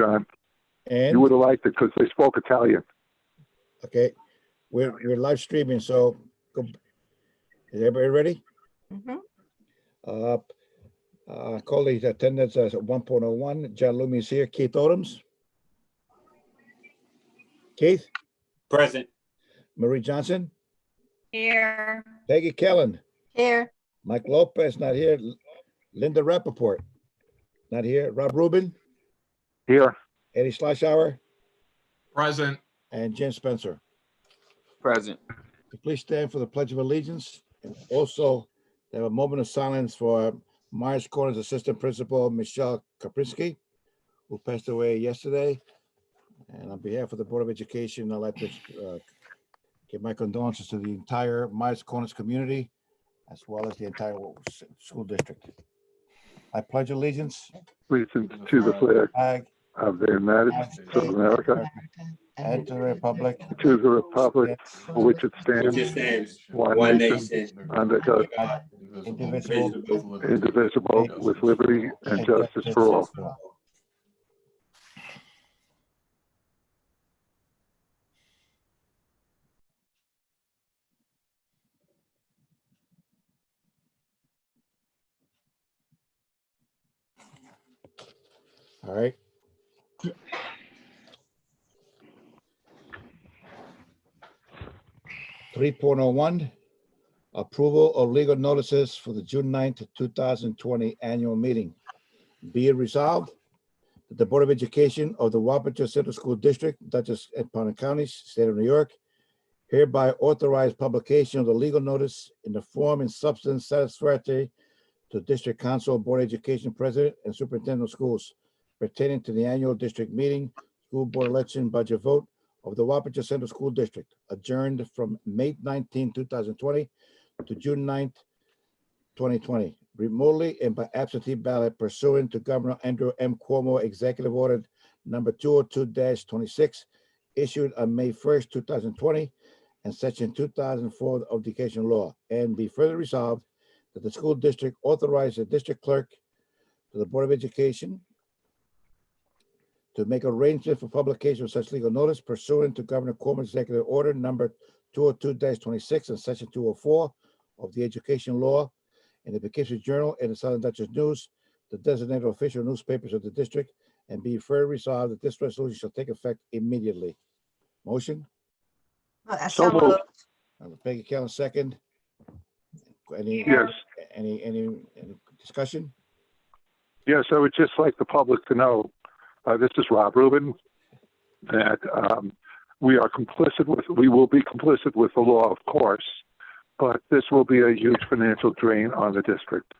John. And You would have liked it because they spoke Italian. okay, we're live streaming, so is everybody ready? Call the attendance as 1.01. John Lumi is here. Keith Odoms. Keith. Present. Marie Johnson. Here. Peggy Kellen. Here. Mike Lopez, not here. Linda Rappaport, not here. Rob Rubin. Here. Eddie Schleichauer. Present. And Jim Spencer. Present. Please stand for the Pledge of Allegiance. And also have a moment of silence for Myers Corners Assistant Principal Michelle Kaprinski, who passed away yesterday. And on behalf of the Board of Education, I'd like to give my condolences to the entire Myers Corners community, as well as the entire school district. I pledge allegiance Allegiance to the flag of the United States of America and to the republic for which it stands, one nation, under God, indivisible, with liberty and justice for all. All right. Three point oh one, approval of legal notices for the June 9th, 2020 annual meeting. Be it resolved that the Board of Education of the Wapato Central School District, Dutchess and Pownell Counties, State of New York, hereby authorize publication of the legal notice in the form and substance satisfactory to District Council, Board of Education President, and Superintendent of Schools pertaining to the annual district meeting, school board election budget vote of the Wapato Central School District, adjourned from May 19, 2020 to June 9th, 2020, remotely and by absentee ballot pursuant to Governor Andrew M. Cuomo Executive Order number 202-26, issued on May 1st, 2020, and Section 2004 of the Education Law, and be further resolved that the school district authorize the district clerk to the Board of Education to make arrangements for publication of such legal notice pursuant to Governor Cuomo's Executive Order number 202-26 and Section 204 of the Education Law in the Poughkeepsie Journal and the Southern Dutchess News, the designated official newspapers of the district, and be further resolved that this resolution shall take effect immediately. Motion? So moved. Peggy Kellen, second. Any discussion? Yes, I would just like the public to know, this is Rob Rubin, that we will be complicit with the law, of course, but this will be a huge financial drain on the district.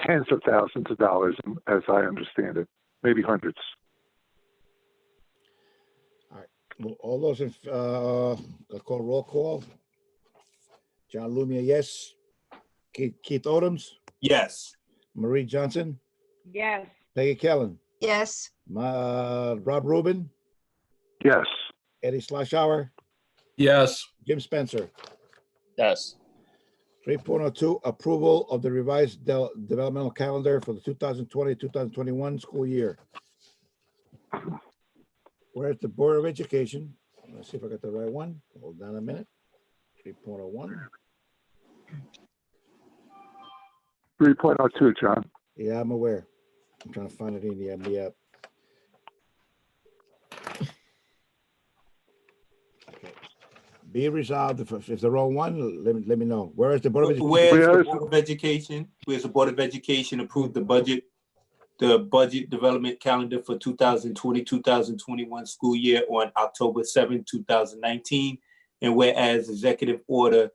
Tens of thousands of dollars, as I understand it, maybe hundreds. All right, well, all those in, I'll call roll call. John Lumia, yes. Keith Odoms? Yes. Marie Johnson? Yes. Peggy Kellen? Yes. Rob Rubin? Yes. Eddie Schleichauer? Yes. Jim Spencer? Yes. 3.02, approval of the revised developmental calendar for the 2020-2021 school year. Whereas the Board of Education, let's see if I got the right one. Hold on a minute. 3.01. 3.02, John. Yeah, I'm aware. I'm trying to find it in the app. Okay. Be resolved, if the wrong one, let me know. Whereas the Board of Education. Where's the Board of Education? Where's the Board of Education approved the budget development calendar for 2020-2021 school year on October 7, 2019. And whereas Executive Order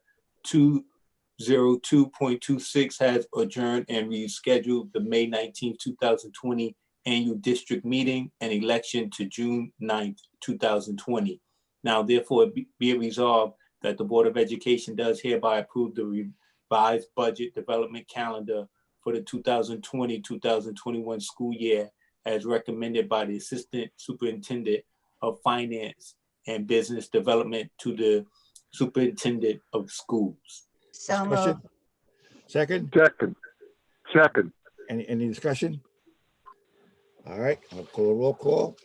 202.26 has adjourned and rescheduled the May 19, 2020 annual district meeting and election to June 9th, 2020. Now, therefore, be it resolved that the Board of Education does hereby approve the revised budget development calendar for the 2020-2021 school year as recommended by the Assistant Superintendent of Finance and Business Development to the Superintendent of Schools. So moved. Second? Second. Any discussion? All right, I'll call a roll call.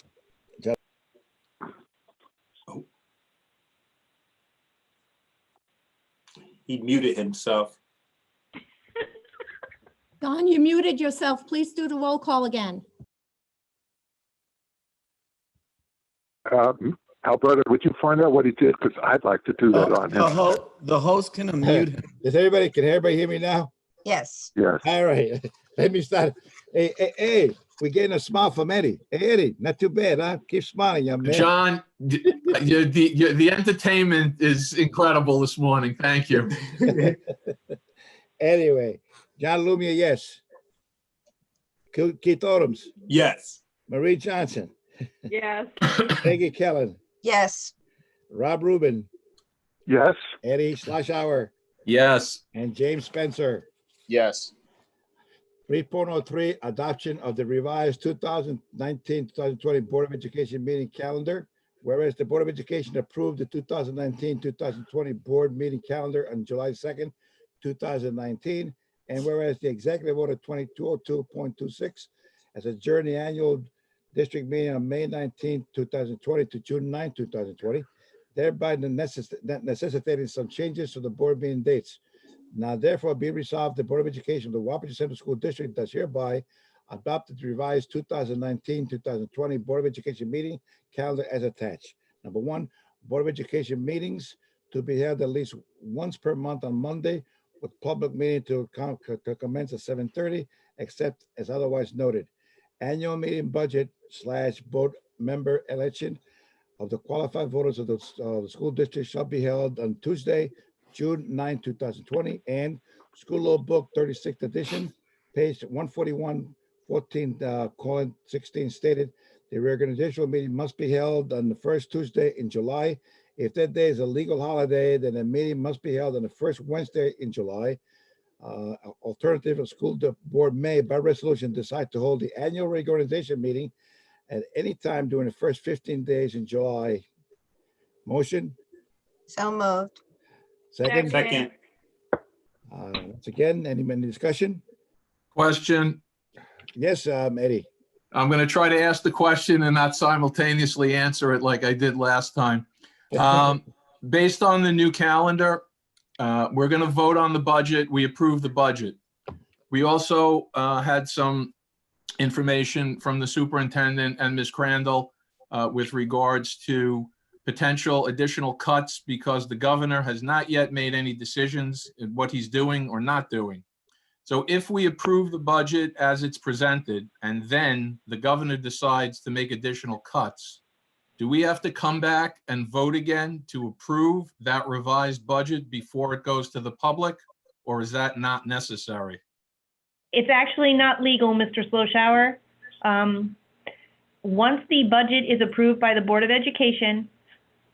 He muted himself. Don, you muted yourself. Please do the roll call again. Alberta, would you find out what he did? Because I'd like to do that on him. The host can unmute him. Can everybody hear me now? Yes. Yes. All right, let me start. Hey, we're getting a smile from Eddie. Hey, Eddie, not too bad, huh? Keep smiling, young man. John, the entertainment is incredible this morning. Thank you. Anyway, John Lumia, yes. Keith Odums, Yes. Marie Johnson, Yes. Peggy Kellen, Yes. Rob Rubin, Yes. Eddie Schlosshauer, Yes. and James Spencer. Yes. 3.03, adoption of the revised 2019-2020 Board of Education meeting calendar. Whereas the Board of Education approved the 2019-2020 board meeting calendar on July 2nd, 2019. And whereas the executive order 2202.26 has adjourned the annual district meeting on May 19, 2020 to June 9, 2020, thereby necessitating some changes to the board meeting dates. Now therefore be resolved, the Board of Education of the Wapato Central School District does hereby adopt the revised 2019-2020 Board of Education meeting calendar as attached. Number one, Board of Education meetings to be held at least once per month on Monday, with public meeting to commence at 7:30, except as otherwise noted. Annual meeting budget / board member election of the qualified voters of the school district shall be held on Tuesday, June 9, 2020, and School Law Book 36th edition, page 141, 14:16 stated, the reorganizational meeting must be held on the first Tuesday in July. If that day is a legal holiday, then the meeting must be held on the first Wednesday in July. Alternative, a school board may, by resolution, decide to hold the annual reorganization meeting at any time during the first 15 days in July. Motion? So moved. Second? Second. Once again, any discussion? Question. Yes, Eddie. I'm going to try to ask the question and not simultaneously answer it like I did last time. Based on the new calendar, we're going to vote on the budget. We approve the budget. We also had some information from the superintendent and Ms. Crandall with regards to potential additional cuts because the governor has not yet made any decisions in what he's doing or not doing. So if we approve the budget as it's presented and then the governor decides to make additional cuts, do we have to come back and vote again to approve that revised budget before it goes to the public, or is that not necessary? It's actually not legal, Mr. Sloshower. Once the budget is approved by the Board of Education,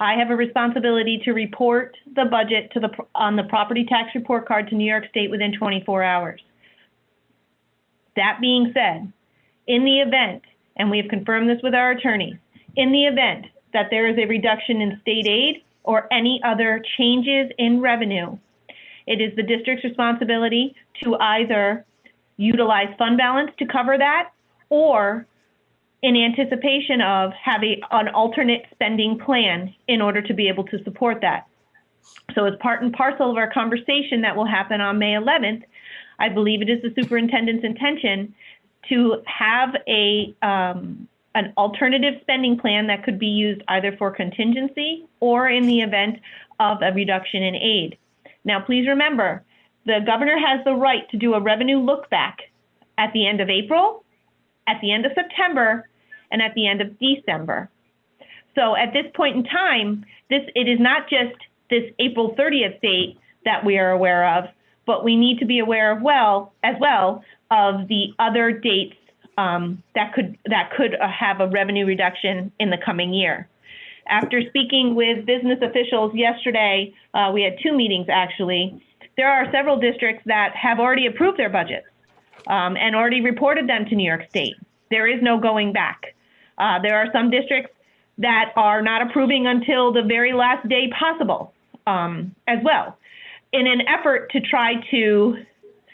I have a responsibility to report the budget on the property tax report card to New York State within 24 hours. That being said, in the event, and we have confirmed this with our attorneys, in the event that there is a reduction in state aid or any other changes in revenue, it is the district's responsibility to either utilize fund balance to cover that or in anticipation of having an alternate spending plan in order to be able to support that. So as part and parcel of our conversation that will happen on May 11th, I believe it is the superintendent's intention to have an alternative spending plan that could be used either for contingency or in the event of a reduction in aid. Now, please remember, the governor has the right to do a revenue look back at the end of April, at the end of September, and at the end of December. So at this point in time, it is not just this April 30th date that we are aware of, but we need to be aware as well of the other dates that could have a revenue reduction in the coming year. After speaking with business officials yesterday, we had 2 meetings actually. There are several districts that have already approved their budgets and already reported them to New York State. There is no going back. There are some districts that are not approving until the very last day possible as well, in an effort to try to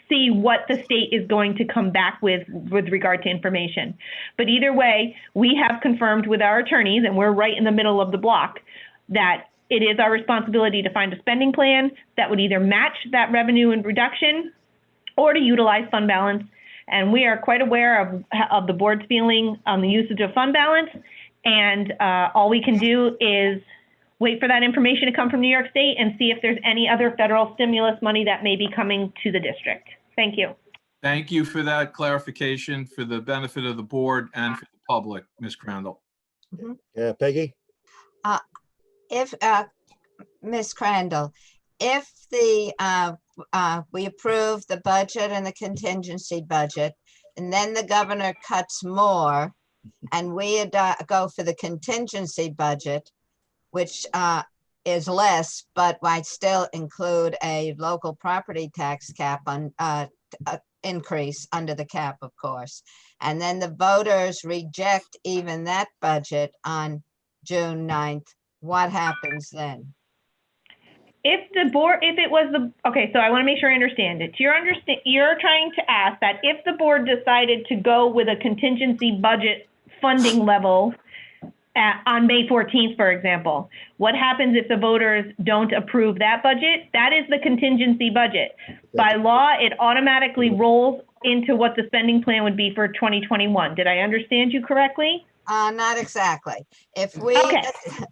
see what the state is going to come back with regard to information. But either way, we have confirmed with our attorneys, and we're right in the middle of the block, that it is our responsibility to find a spending plan that would either match that revenue and reduction or to utilize fund balance. And we are quite aware of the board's feeling on the usage of fund balance. And all we can do is wait for that information to come from New York State and see if there's any other federal stimulus money that may be coming to the district. Thank you. Thank you for that clarification for the benefit of the board and for the public, Ms. Crandall. Yeah, Peggy? If, Ms. Crandall, if we approve the budget and the contingency budget, and then the governor cuts more, and we go for the contingency budget, which is less, but might still include a local property tax cap on increase under the cap, of course. And then the voters reject even that budget on June 9th. What happens then? If it was okay, so I want to make sure I understand it. You're trying to ask that if the board decided to go with a contingency budget funding level on May 14th, for example, what happens if the voters don't approve that budget? That is the contingency budget. By law, it automatically rolls into what the spending plan would be for 2021. Did I understand you correctly? Not exactly. If we, Okay.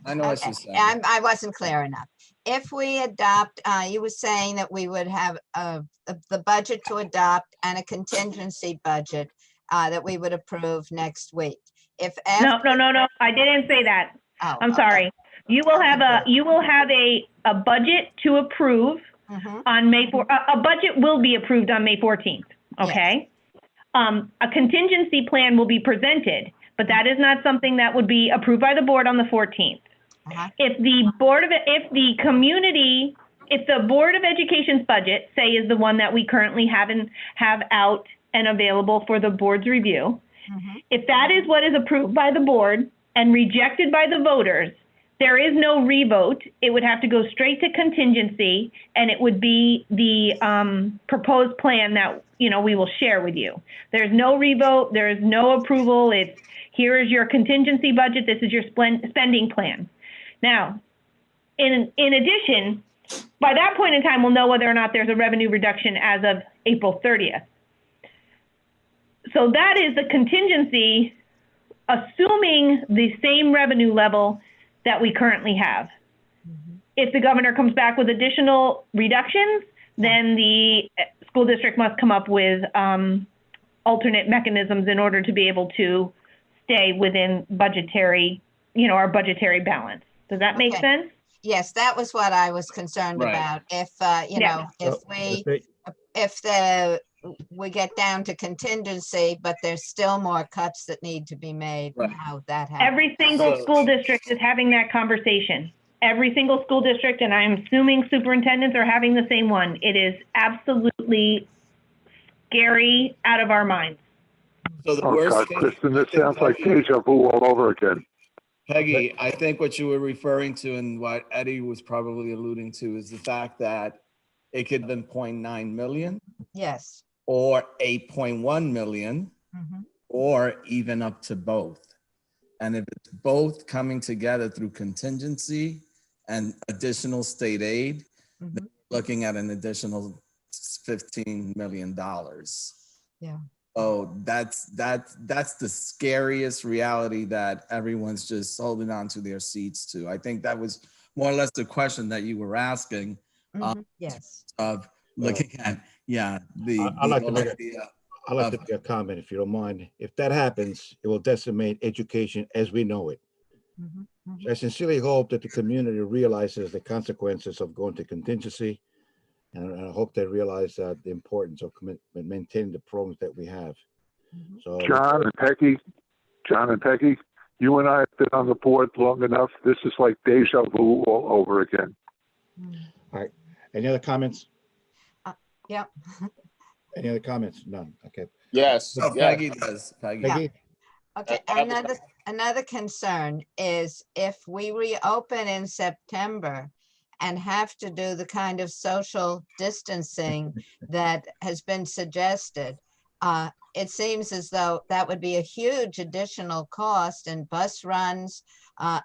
I know what she's saying. I wasn't clear enough. If we adopt, you were saying that we would have the budget to adopt and a contingency budget that we would approve next week. If No, I didn't say that. Oh, I'm sorry. You will have a budget to approve Mhm. on May 4th. A budget will be approved on May 14th. Okay. A contingency plan will be presented, but that is not something that would be approved by the board on the 14th. Uh-huh. If the Board of Education's budget, say, is the one that we currently have out and available for the board's review, Mhm. if that is what is approved by the board and rejected by the voters, there is no revote. It would have to go straight to contingency, and it would be the proposed plan that we will share with you. There's no revote. There is no approval. It's here is your contingency budget. This is your spending plan. Now, in addition, by that point in time, we'll know whether or not there's a revenue reduction as of April 30th. So that is the contingency, assuming the same revenue level that we currently have. If the governor comes back with additional reductions, then the school district must come up with alternate mechanisms in order to be able to stay within budgetary, our budgetary balance. Does that make Okay. sense? Yes, that was what I was concerned Right. about. If, Yeah. if we get down to contingency, but there's still more cuts that need to be made, Right. how that happens. Every single So- school district is having that conversation. Every single school district, and I'm assuming superintendents are having the same one. It is absolutely scary out of our minds. So the Oh, worst God, case, Kristen, this sounds like deja vu all over again. Peggy, I think what you were referring to and what Eddie was probably alluding to is the fact that it could have been 0.9 million Yes. or 8.1 million Mhm. or even up to both. And if it's both coming together through contingency and additional state aid, Mhm. then we're looking at an additional $15 million. Yeah. Oh, that's the scariest reality that everyone's just holding on to their seats to. I think that was more or less the question that you were asking Mhm. Yes. of looking at, the I'd like to whole make idea. I'd like to make a comment, if you don't mind. If that happens, it will decimate education as we know it. Mhm. Mhm. So I sincerely hope that the community realizes the consequences of going to contingency. And I hope they realize the importance of maintaining the programs that we have. Mhm. So, John and Peggy, you and I have been on the board long enough. This is like deja vu all over again. Mhm. any other comments? Yep. Any other comments? None. Okay. Yes, Oh, yes. Peggy does, Peggy. Peggy? Okay, that was- another concern is if we reopen in September and have to do the kind of social distancing that has been suggested, it seems as though that would be a huge additional cost in bus runs,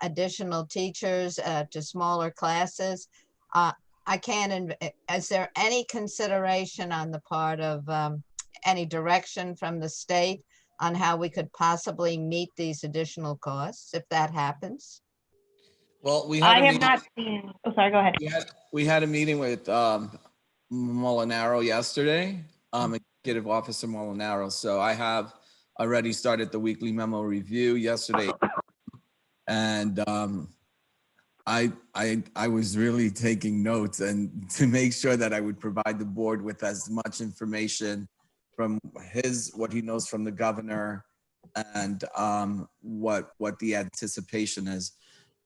additional teachers to smaller classes. I can't, is there any consideration on the part of any direction from the state on how we could possibly meet these additional costs if that happens? Well, we had I a have meeting. not seen, oh, sorry, go ahead. We had a meeting with Molinaro yesterday, Executive Officer Molinaro. So I have already started the weekly memo review yesterday. And I was really taking notes and to make sure that I would provide the board with as much information from what he knows from the governor and what the anticipation is.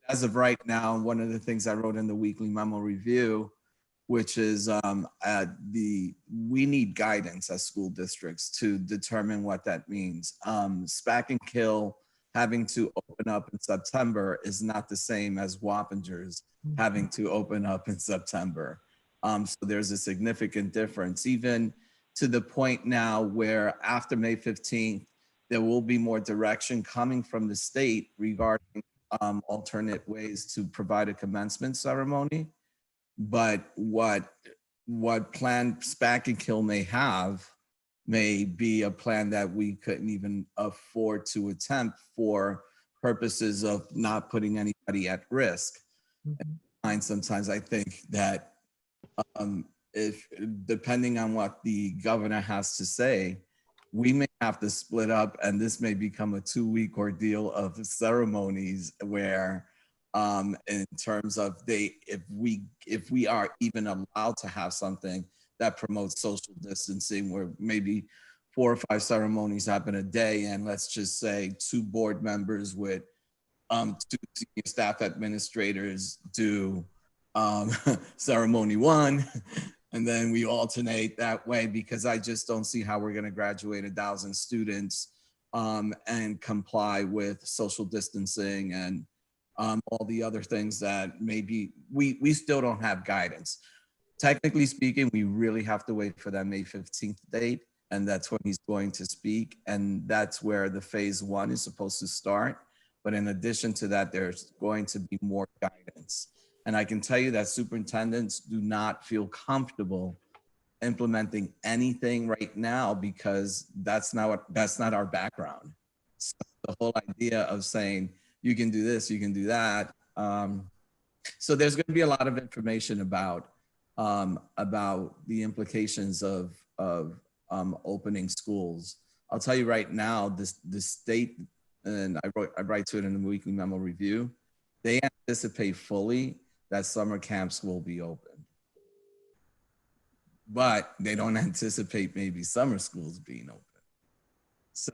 As of right now, one of the things I wrote in the weekly memo review, which is we need guidance as school districts to determine what that means. Spack and Kill having to open up in September is not the same as Wappingers having to open up in September. So there's a significant difference, even to the point now where after May 15th, there will be more direction coming from the state regarding alternate ways to provide a commencement ceremony. But what plan Spack and Kill may have may be a plan that we couldn't even afford to attempt for purposes of not putting anybody at risk. And sometimes I think that if depending on what the governor has to say, we may have to split up and this may become a 2-week ordeal of ceremonies where in terms of if we are even allowed to have something that promotes social distancing, where maybe 4 or 5 ceremonies happen a day, and let's just say 2 board members with 2 senior staff administrators do ceremony 1, and then we alternate that way, because I just don't see how we're going to graduate 1,000 students and comply with social distancing and all the other things that maybe we still don't have guidance. Technically speaking, we really have to wait for that May 15th date, and that's when he's going to speak, and that's where the phase 1 is supposed to start. But in addition to that, there's going to be more guidance. And I can tell you that superintendents do not feel comfortable implementing anything right now, because that's not our background. So the whole idea of saying, you can do this, you can do that. So there's going to be a lot of information about the implications of opening schools. I'll tell you right now, the state, and I write to it in the weekly memo review, they anticipate fully that summer camps will be open. But they don't anticipate maybe summer schools being open. So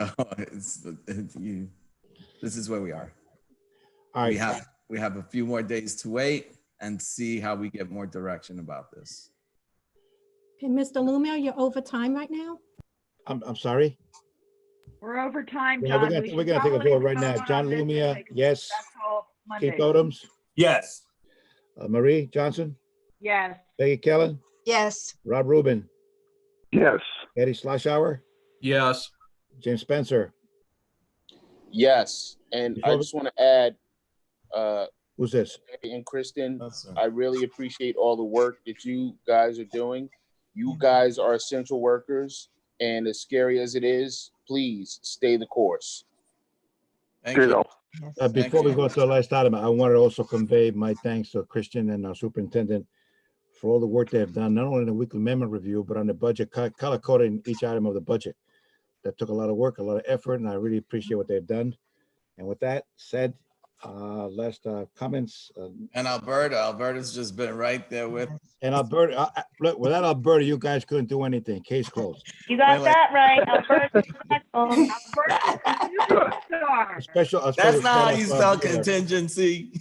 this is where we are. All right. We have a few more days to wait and see how we get more direction about this. Okay, Mr. Lumia, you're over time right now. I'm sorry. We're over time, Yeah, John. we're gonna take a vote right now. John Lumia, yes. Keith Odoms, Yes. Marie Johnson, Yes. Peggy Kellen, Yes, Rob Rubin, Yes. Eddie Schlesauer, Yes. James Spencer. Yes, and I just want to add, Who's this? Mary and Kristen, That's right. I really appreciate all the work that you guys are doing. You guys are essential workers, and as scary as it is, please stay the course. Thank you. Ditto. yes. Before we you. go to the last item, I wanted to also convey my thanks to Christian and our superintendent for all the work they have done, not only in the weekly memo review, but on the budget, color coding each item of the budget. That took a lot of work, a lot of effort, and I really appreciate what they've done. And with that said, last comments. And Alberta's just been right there with. And Alberta, look, without Alberta, you guys couldn't do anything. Case closed. You got Wait, that right, Alberta. A special That's not how shout out you to spell Alberta. contingency.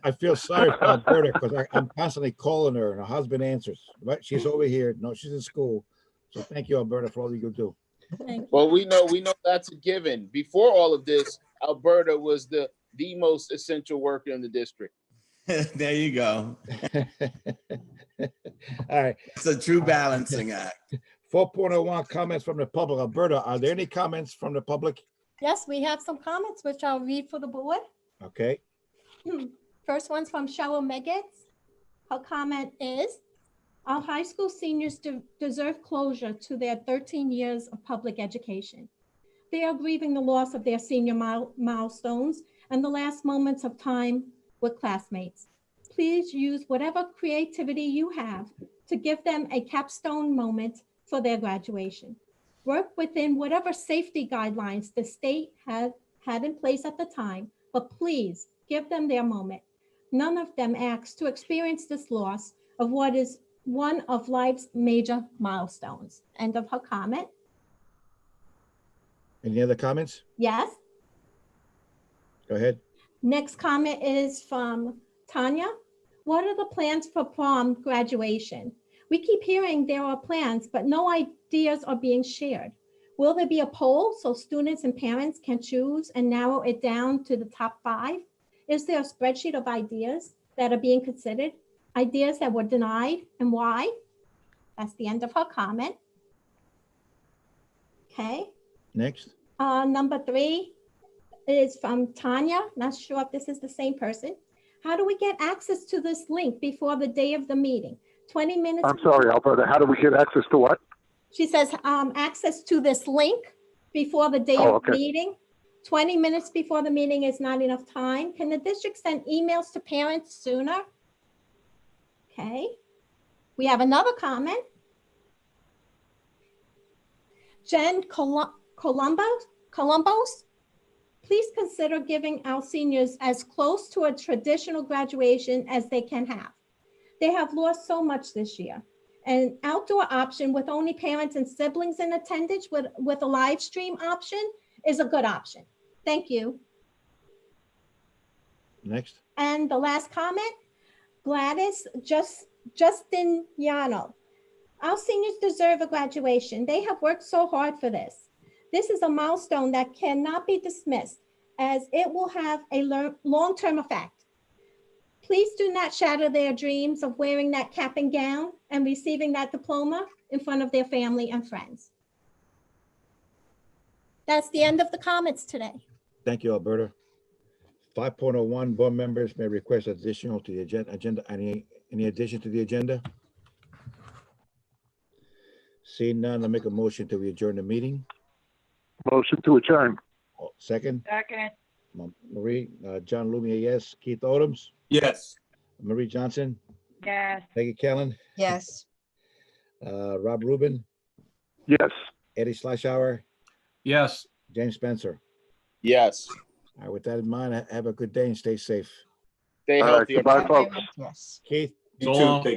I feel sorry for Alberta because I'm constantly calling her and her husband answers. Right? She's over here. No, she's in school. So thank you, Alberta, for all you do. Thank you. Well, we know that's a given. Before all of this, Alberta was the most essential worker in the district. There you go. All right, It's a true balancing act. 4.01 comments from the public. Alberta, are there any comments from the public? Yes, we have some comments which I'll read for the board. Okay, First one's from Cheryl Meggett. Her comment is, our high school seniors deserve closure to their 13 years of public education. They are grieving the loss of their senior milestones and the last moments of time with classmates. Please use whatever creativity you have to give them a capstone moment for their graduation. Work within whatever safety guidelines the state had in place at the time, but please give them their moment. None of them asked to experience this loss of what is one of life's major milestones. End of her comment. any other comments? Yes. Go ahead. Next comment is from Tanya. What are the plans for prom graduation? We keep hearing there are plans, but no ideas are being shared. Will there be a poll so students and parents can choose and narrow it down to the top 5? Is there a spreadsheet of ideas that are being considered? Ideas that were denied and why? That's the end of her comment. Okay. Next. Number 3 is from Tanya. Not sure if this is the same person. How do we get access to this link before the day of the meeting? 20 minutes. I'm sorry, Alberta, how do we get access to what? She says access to this link before the day Oh, of okay. meeting. 20 minutes before the meeting is not enough time. Can the district send emails to parents sooner? Okay. We have another comment. Jen Columbos, please consider giving our seniors as close to a traditional graduation as they can have. They have lost so much this year. An outdoor option with only parents and siblings in attendance with a live stream option is a good option. Thank you. Next. And the last comment, Gladys Justiniano. Our seniors deserve a graduation. They have worked so hard for this. This is a milestone that cannot be dismissed as it will have a long-term effect. Please do not shatter their dreams of wearing that cap and gown and receiving that diploma in front of their family and friends. That's the end of the comments today. Thank you, Alberta. 5.01, board members may request additional to the agenda. Any addition to the agenda? Seeing none, I'll make a motion to adjourn the meeting. Motion to adjourn. Second, Second. Marie, John Lumia, yes. Keith Odoms, Yes. Marie Johnson, Yes. Peggy Kellen, Yes. Rob Rubin, Yes. Eddie Slashauer, Yes. James Spencer. Yes. All right, with that in mind, have a good day and stay safe. Stay All right, healthy. goodbye, everybody. folks. Yes. Keith? You So too. long. Take